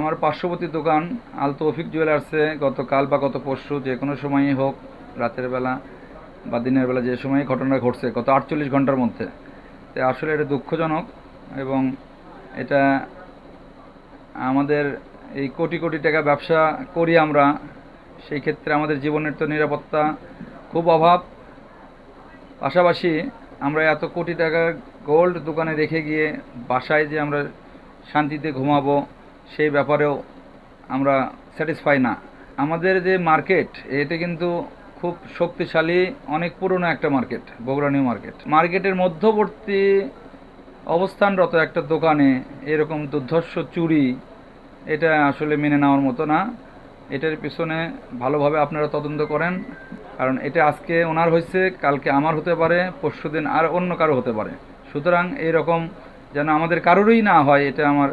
আমার পার্শ্ববর্তী দোকান আল তৌফিক জুয়েলার্সে গতকাল বা গত পরশু যে কোনো সময়ই হোক, রাতের বেলা বা দিনের বেলা যে সময় ঘটনা ঘটছে গত 48 ঘন্টার মধ্যে, তো আসলে এটা দুঃখজনক। এবং এটা আমাদের এই কোটি কোটি টাকা ব্যবসা করি আমরা, সেই ক্ষেত্রে আমাদের জীবনের তো নিরাপত্তা খুব অভাব। পাশাপাশি আমরা এত কোটি টাকার গোল্ড দোকানে রেখে গিয়ে বাসায় যে আমরা শান্তিতে ঘুমাবো, সেই ব্যাপারেও আমরা স্যাটিসফাই না। আমাদের যে মার্কেট, এটা কিন্তু খুব শক্তিশালী, অনেক পুরনো একটা মার্কেট, বগুড়া নিউ মার্কেট। মার্কেটের মধ্যবর্তী অবস্থানরত একটা দোকানে এরকম দুর্ধর্ষ চুরি, এটা আসলে মেনে নেওয়ার মতো না। এটার পিছনে ভালোভাবে আপনারা তদন্ত করেন, কারণ এটা আজকে ওনার হয়েছে, কালকে আমার হতে পারে, পরশুদিন আর অন্য কারো হতে পারে। সুতরাং এইরকম যেন আমাদের কারোরই না হয়, এটা আমার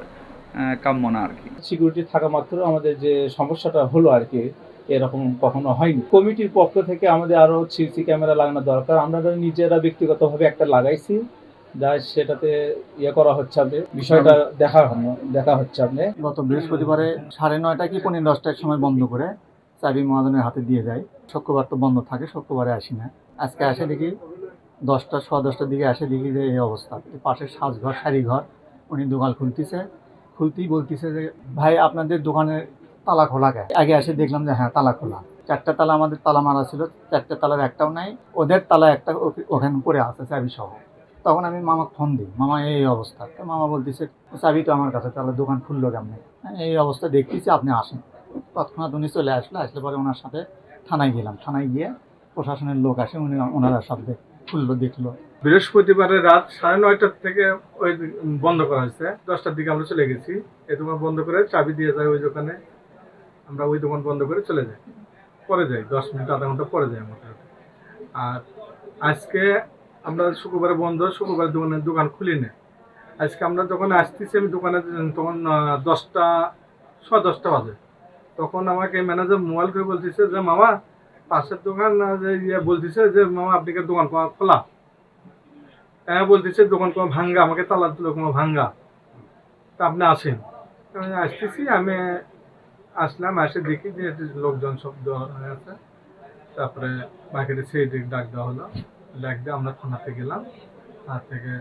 কাম্য না আর কি। সিকিউরিটি থাকা মাত্র আমাদের যে সমস্যাটা হলো আর কি, এরকম কখনো হয়নি। কমিটির পক্ষ থেকে আমাদের আরো সিসি ক্যামেরা লাগানো দরকার। আমরা নিজেরা ব্যক্তিগতভাবে একটা লাগাইছি, যা সেটাতে করা হচ্ছে, আপনি বিষয়টা দেখা হচ্ছে। আপনি গত বৃহস্পতিবারে 9:30 কি 10:30টার সময় বন্ধ করে চাবি মহাজনের হাতে দিয়ে যায়। শুক্রবার তো বন্ধ থাকে, শুক্রবারে আসি না। আজকে আসে দেখি 10টা, 10:15টার দিকে আসে দেখি যে এই অবস্থা। পাশের সাজঘর, শাড়িঘর, উনি দোকান খুলতেই বলতেছে যে ভাই আপনাদের দোকানের তালা খোলা কে? আগে এসে দেখলাম যে হ্যাঁ তালা খোলা। 4টা তালা আমাদের তালা মারা ছিল, 4টে তালার একটাও নাই, ওদের তালা একটা ওখানে পড়ে আছে চাবি সহ। তখন আমি মামাকে ফোন দিই, মামা এই অবস্থা। তো মামা বলতেছে চাবি তো আমার কাছে, তাহলে দোকান খুললো কেমনে? এই অবস্থা দেখতেছি, আপনি আসেন। তৎক্ষণাৎ উনি চলে আসলে পরে ওনার সাথে থানায় গেলাম। থানায় গিয়ে প্রশাসনের লোক আসে, ওনারা সব খুললো, দেখলো। বৃহস্পতিবারের রাত 9:30 থেকে ওই বন্ধ করা হয়েছে। 10টার দিকে আমরা চলে গেছি। এই দোকান বন্ধ করে চাবি দিয়ে যায় ওই দোকানে। আমরা ওই দোকান বন্ধ করে চলে যাই, পরে যাই 10 মিনিট আধা ঘন্টা পরে যাই মোটামুটি। আর আজকে আমরা শুক্রবারে বন্ধ, শুক্রবার দোকান খুলি না। আজকে আমরা যখন আসতেছি, আমি দোকানে তখন 10টা, 10:15 বাজে। তখন আমাকে ম্যানেজার মোবাইল করে বলতেছে যে মামা পাশের দোকান যে বলতেছে যে মামা আপনি কি দোকান খোলা? হ্যাঁ বলতেছে দোকান কোনো ভাঙ্গা, আমাকে তালা দিল কোনো ভাঙ্গা। তা আপনি আসেন। আমি আসতেছি, আমি আসলাম, এসে দেখি যে লোকজন সব দেওয়া হয়ে আছে। তারপরে মার্কেটে সেই ডাক দেওয়া হলো, ডাক দিয়ে আমরা থানাতে গেলাম। থানা থেকে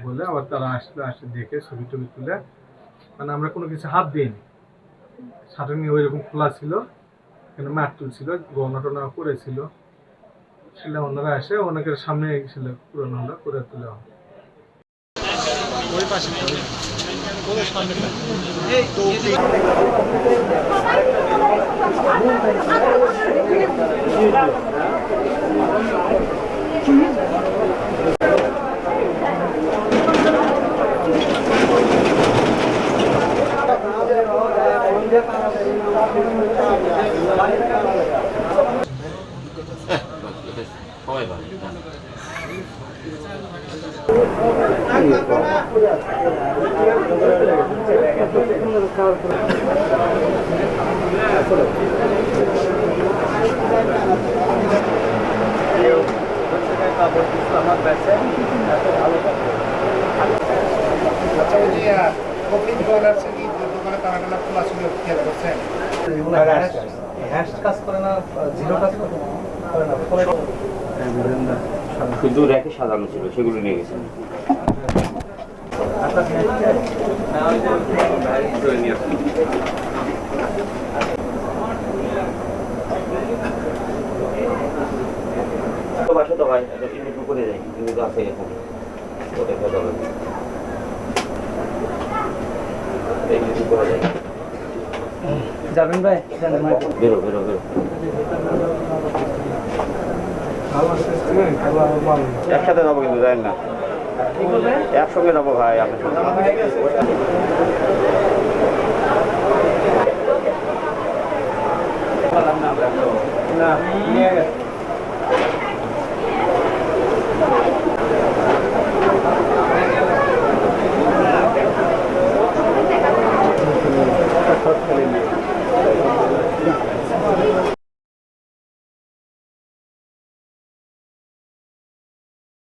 বলে আবার তারা আসলো, আসে দেখে ছবি টবি তুলে, মানে আমরা কোনো কিছু হাত দিইনি। শাটারিং ওই রকম খোলা ছিল, এখানে ম্যাট তুলছিল, গহনা টনা করেছিল। সেটা ওনারা আসে, অনেকের সামনে ছিল, পুরানো হলো, করে তুলে হয়। সবাই ভালো। শুধু র্যাকে সাজানো ছিল, সেগুলো নিয়ে গেছেন। বাসা তো ভাই একটু করে যাই, কিন্তু তো আছে এখন যাবেন ভাই? বেরো বেরো বেরো, একসাথে যাবো কিন্তু জানেন না, একসঙ্গে যাবো ভাই আপনার সঙ্গে। না